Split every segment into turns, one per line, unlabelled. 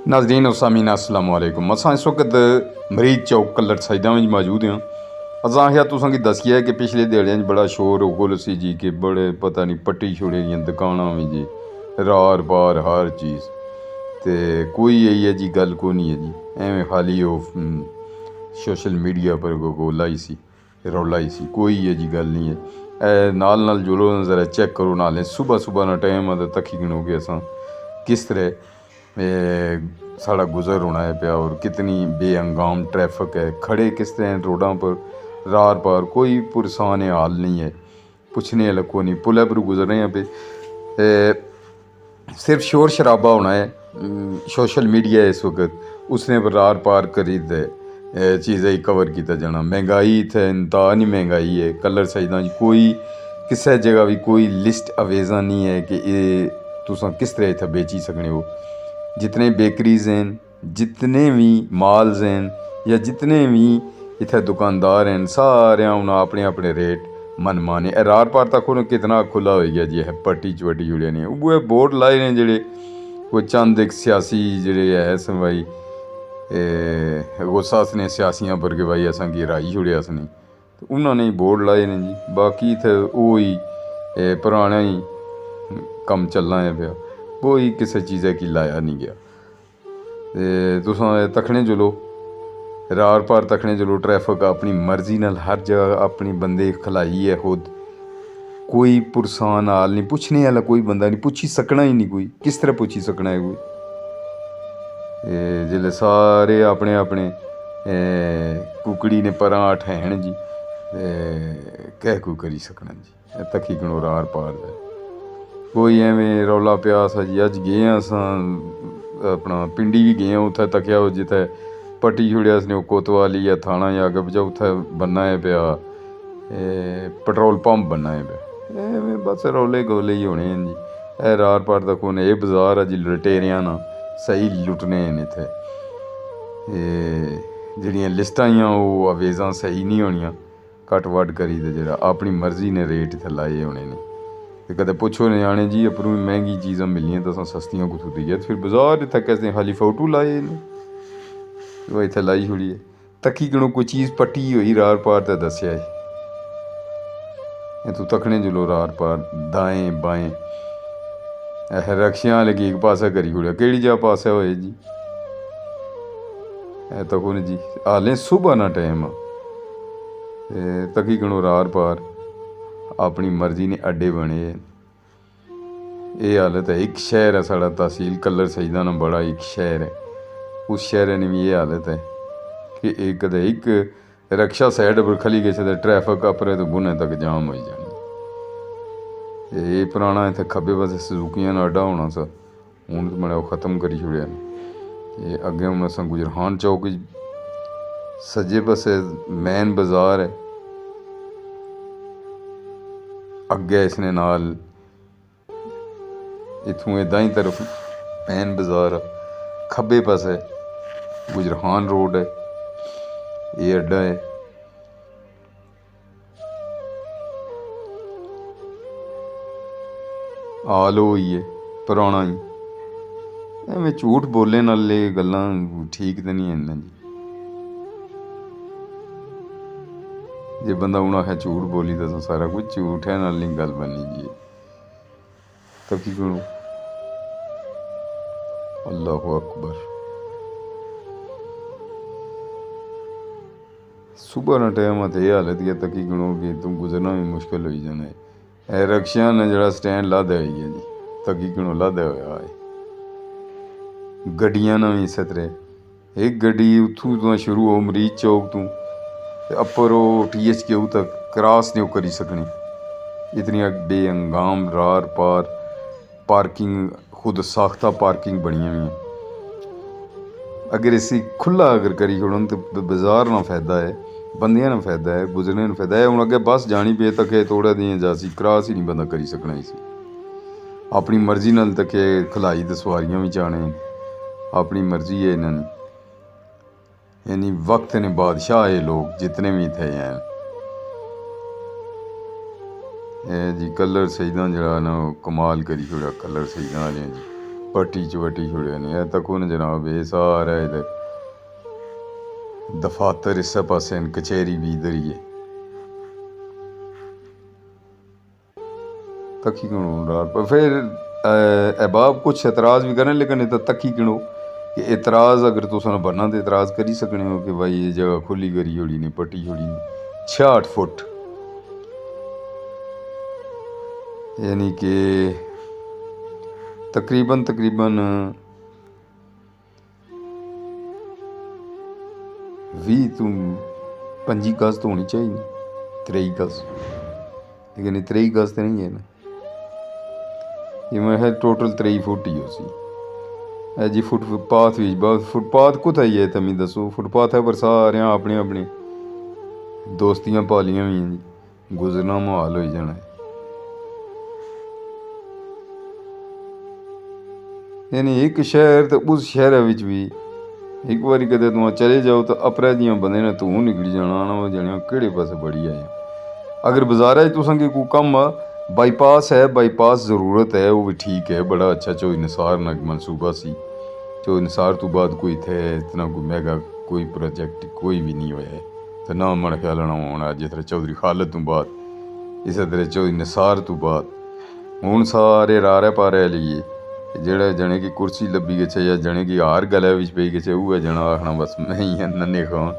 नाज़रीन और सामीन अस्सलाम वालेकुम। असां इस वक्त मरीज चौक कलर साइदा में मौजूद हैं। असां आखेआ तुसां की दस्सिया है कि पिछले दिहाड़ियां बड़ा शोर गुल सी जी कि बड़े पता नहीं पट्टी छुड़े दियां दुकानां भी जी रार पार हर चीज़ ते कोई इ'यै जी गल को नहीं है जी एवें खाली सोशल मीडिया पर गोला ही सी रौला ही सी कोई इ'यै जी गल नहीं है। नाल जुलो ज़रा चेक करो नाले सुबह सुबह ना टाइम है तो तक्की गिनो कि असां किस तरह साढ़ा गुज़र होना है पिया और कितनी बेअंगाम ट्रैफिक है खड़े किस तरह रोडों पर रार पार कोई पुरसान हाल नहीं है पुछने वाला को नहीं पुलै पर गुजर रहे हैं पे सिर्फ शोर शराबा होना है। सोशल मीडिया इस वक्त उसने रार पार करी दे चीज़ें ही कवर किया जाना महंगाई इत्थै इंतहा नहीं महंगाई है कलर साइडां कोई किसी जगह भी कोई लिस्ट अवेज़ा नहीं है कि ये तुसां किस तरह इत्थै बेची सकने हो। जितने बेकरीज़ हैं जितने भी माल्स हैं या जितने भी इत्थै दुकानदार हैं सारे उन्हें अपने अपने रेट मन माने रार पार तक उन्हें कितना खुला हो गया जी है पट्टी चवट्टी जुड़े नहीं उए बोर्ड लाए ने जेह्ड़े कोई चंद एक सियासी जेह्ड़े है भाई गुस्सा असने सियासियां पर के भाई असां गी राई छुड़ेआ असने तो उन्होंने बोर्ड लाए ने जी बाकी इत्थै ओह् ही पराना ही कम्म चलना है पिया कोई किसी चीज़ा की लाया नहीं गया ते तुसां तक्खने चलो रार पार तक्खने चलो ट्रैफिक अपनी मर्जी नाल हर जगह अपनी बंदे खलाई है खुद कोई पुरसान हाल नहीं पुछने आह्ला कोई बंदा नहीं पुच्छी सकना ही नहीं कोई किस तरह पुच्छी सकना है कोई जिसले सारे अपने अपने कुकड़ी ने परां ठैन जी कह कोई करी सकना जी तक्की गनो रार पार है कोई एवें रौला पिया सा जी अज गे असां अपना पिंडी भी गए उत्थै तक्केआ जित्थै पट्टी छुड़ेआ उसने कोतवाली या थाना या अग्गें पिच्छें उत्थै बनना है पिया पेट्रोल पंप बनना है पिया एवें बस रौले गोले ही होने जी रार पार तक हून एह् बजार है जी लटेरियां ना सही लुट्टने न इत्थै जेह्ड़ियां लिस्टां हियां ओह् अवेज़ां सही नहीं होनियां घट्ट वट्ट करी ते जेह्ड़ा अपनी मर्जी ने रेट इत्थै लाए होने ने ते कदें पुच्छो ञ्याणे जी उप्परों मैंह्गी चीज़ां मिलनियां तुसें सस्तियां कुत्थूं देइयै फिर बजार इत्थै कैसे खाली फोटू लाए न ओह् इत्थै लाई छुड़ियै तक्की गनो कोई चीज़ पट्टी होई रार पार ते दस्सेआ इत्थूं तक्कने चलो रार पार दाएं बाएं रक्शें आह्ले गी इक पास्सै करी छुड़ेआ केह्ड़ी जगह पास्सै होए जी तक जी हालें सुबह ना टाइम ते तक्की गनो रार पार अपनी मर्जी ने अड्डे बने एह् हालत है। इक शहर है साढ़ा तहसील कलर सईदा ना बड़ा इक शहर है उस शहर ने भी एह् हालत है कि कदें इक रक्षा साइड पर खली गए ते ट्रैफिक अपरे तो बुने तक जाम होई जानी एह् पराना इत्थै खब्बे पास्सै सुजुकियां दा अड्डा होना सा हून तो मड़ा ओह् खत्म करी छुड़ेआ ते अग्गें हून असां गुजरखान चौक सज्जे पास्सै मैन बजार है अग्गें इसने नाल इत्थूं दाईं तरफ मैन बजार खब्बे पास्सै गुजरखान रोड है एह् अड्डा है हाल होई है पराना ही एवें झूठ बोलने नाल गल्लां ठीक ते नहीं हैन जी जे बंदा हून आखे झूठ बोली तो सारा कुछ झूठ है नाल नहीं गल बननी जी तक्की गनो अल्लाहु अकबर सुबह ना टाइम ते एह् हालत गै तक्की गनो कि तूं गुजरना भी मुश्किल होई जाना है रक्शियां ने जेह्ड़ा स्टैंड लादा होई गेआ जी तक्की गनो लादा होया है गड्डियां ना भी इस्सै तरह इक गड्डी उत्थूं तो शुरू हो मरीज चौक तूं ते अप्पर ओह् THQ तक क्रॉस नहीं करी सकनी इतनियां बेअंगाम रार पार पार्किंग खुद साख्ता पार्किंग बनियां हुई अगर इसी खुला अगर करी छोड़न तो बाजार ना फायदा है बंदियां ना फायदा है गुजरने ना फायदा है हून अग्गें बस जानी पे तक थोड़ा दियां जासी क्रॉस ही नहीं बंदा करी सकना इसी अपनी मर्जी नाल तक खलाई ते सवारियां भी जाने अपनी मर्जी है इन्होंने यानी वक्त ने बादशाह है लोग जितने भी थे हैं जी कलर सईदा जरा ना कमाल करी छोड़ा कलर सईदा वाले जी पट्टी च वट्टी छुड़े नहीं है तक उन जनाब ये सारा इधर दफातर इस पासे कचहरी भी इधर ही है तकी क्यों पर फिर अहबाब कुछ एतराज़ भी करें लेकिन तो तकी क्यों कि एतराज़ अगर तुस बनना तो एतराज़ करी सकने हो कि भाई ये जगह खुली करी छोड़ी नहीं पट्टी छोड़ी नहीं 66 फुट यानी कि तकरीबन 20 तो 25 गज तो होनी चाहिए 23 गज लेकिन 23 गज तो नहीं है ना ये मैं है टोटल 23 फुट ही हो सी जी फुटपाथ भी फुटपाथ कुत्थै है तमी दसो फुटपाथ है पर सारे अपने अपने दोस्तियां पालियां भी हैं जी गुजरना मुहाल हो जाना है यानी एक शहर तो उस शहर भी एक बारी कदे तुम चले जाओ तो अपराधियां बंदे ने तू निकली जाना ना वो जाने केड़े पासे बड़ी आए अगर बाजारा तुसें कोई कम बाईपास है बाईपास ज़रूरत है वो भी ठीक है बड़ा अच्छा चो निसार ना मनसूबा सी चो निसार तो बाद कोई थे इतना कोई महंगा कोई प्रोजेक्ट कोई भी नहीं होया है तो ना मन ख्याल ना होना जिस तरह चौधरी खालद तो बाद इस तरह चौधरी निसार तो बाद हूँ सारे रारे पारे लिए जेड़ा जने की कुर्सी लब्भी गए या जने की हार गले बिच पई गए उहे जना आखना बस मैं ही नन्हे खान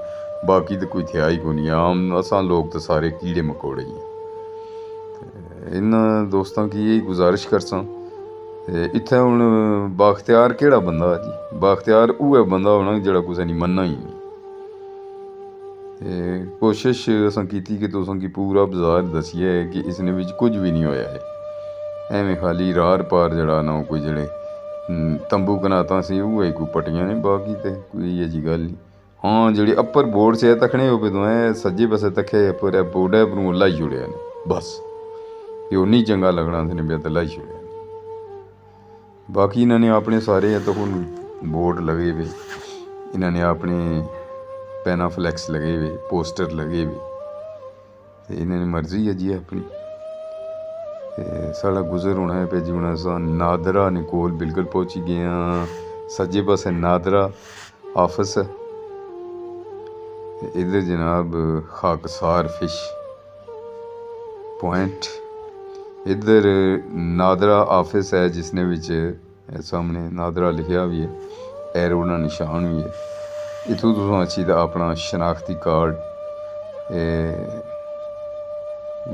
बाकी तो कोई थिया ही को नहीं आम असां लोग तो सारे कीड़े मकोड़े ही इन दोस्तों की यही गुजारिश करसां इत्थै हुण बाख्तियार केड़ा बंदा जी बाख्तियार उहे बंदा होना जेड़ा कुसै ने मन्ना ही नहीं कोशिश असां कीती कि तुसां की पूरा बाजार दसिए कि इसने विच कुछ भी नहीं होया है एवें खाली रार पार जड़ा ना कोई जड़े तंबू कनाता सी उहे कोई पट्टियां ने बाकी ते कोई ये जी गल नहीं हाँ जी अपर बोर्ड से तखने हो पे तो सज्जे पासे तखे पर बोर्डे पर लाई छुड़िया ने बस ये उन्नी चंगा लगना थे ने लाई छुड़िया बाकी इन्होंने अपने सारे तो हूँ बोर्ड लगे हुए इन्होंने अपने पैनाफ्लैक्स लगे हुए पोस्टर लगे हुए इन्होंने मर्जी है जी अपनी साढ़ा गुजर होना है पे जी हूँ अस नादरा निकोल बिल्कुल पहुँची गए हाँ सज्जे पासे नादरा ऑफिस है इधर जनाब खाकसार फिश पॉइंट इधर नादरा ऑफिस है जिसने विच सामने नादरा लिखा भी है एरो का निशान भी है इतों तुम अच्छी अपना शनाख्ती कार्ड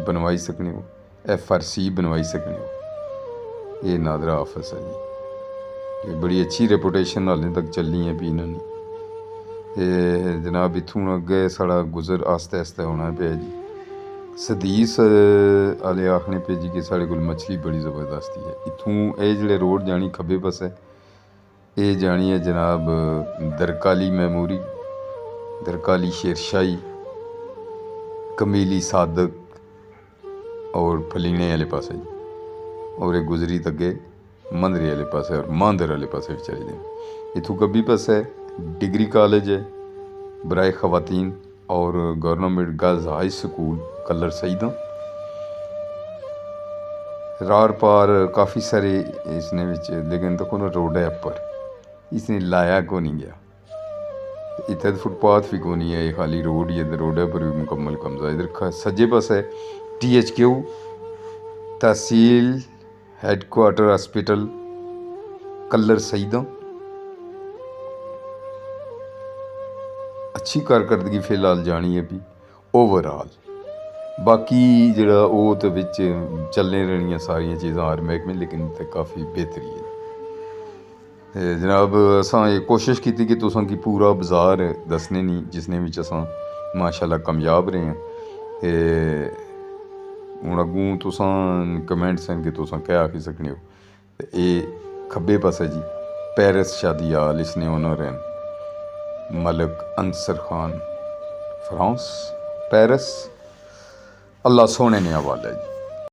बनवाई सकने हो FRC बनवाई सकने हो ये नादरा ऑफिस है जी ये बड़ी अच्छी रेपूटेशन हालें तक चलनी है भी इन्होंने जनाब इत्थूं अग्गे साढ़ा गुजर आस्ते आस्ते होना पे जी सदीस आले आखने पे जी कि साढ़े कोल मछली बड़ी ज़बरदस्ती है इत्थूं ये जेह्ड़े रोड जानी खब्बे पासे ये जानी है जनाब दरकाली मैमोरी दरकाली शेरशाही कमीली सादक और फलीने वाले पासे और एक गुजरी तगे मंदरे वाले पासे और मांदर वाले पासे भी चले जाए इतों कब्बी पास है डिग्री कॉलेज है बराए ख़वातीन और government girls high school Kallar Syedan रार पार काफ़ी सारे इसने विच लेकिन तो कौन रोड है अपर इसने लाया को नहीं गया इतना फुटपाथ भी को नहीं है खाली रोड ही है रोड पर भी मुकम्मल कब्जा इधर सज्जे पास है THQ तहसील हेडक्वार्टर हॉस्पिटल कलर सईदा अच्छी कारकर्दगी फिलहाल जानी है भी ओवरऑल बाकी जरा वो तो बिच चलने रहनिया सारिया चीज़ां हर महकमे लेकिन तो काफ़ी बेहतरी है जनाब असां ये कोशिश की कि तुसां की पूरा बाजार दसने नहीं जिसने विच असां माशाल्लाह कामयाब रहे हैं हूँ अगूं तुसां कमेंट्स हैं कि तुसां क्या आखी सकने हो ये खब्बे पासे जी पेरिस शादी हाल इसने ओनर हैं मलिक अंसर खान फ्रांस पेरिस अल्लाह सोने ने हवाला जी।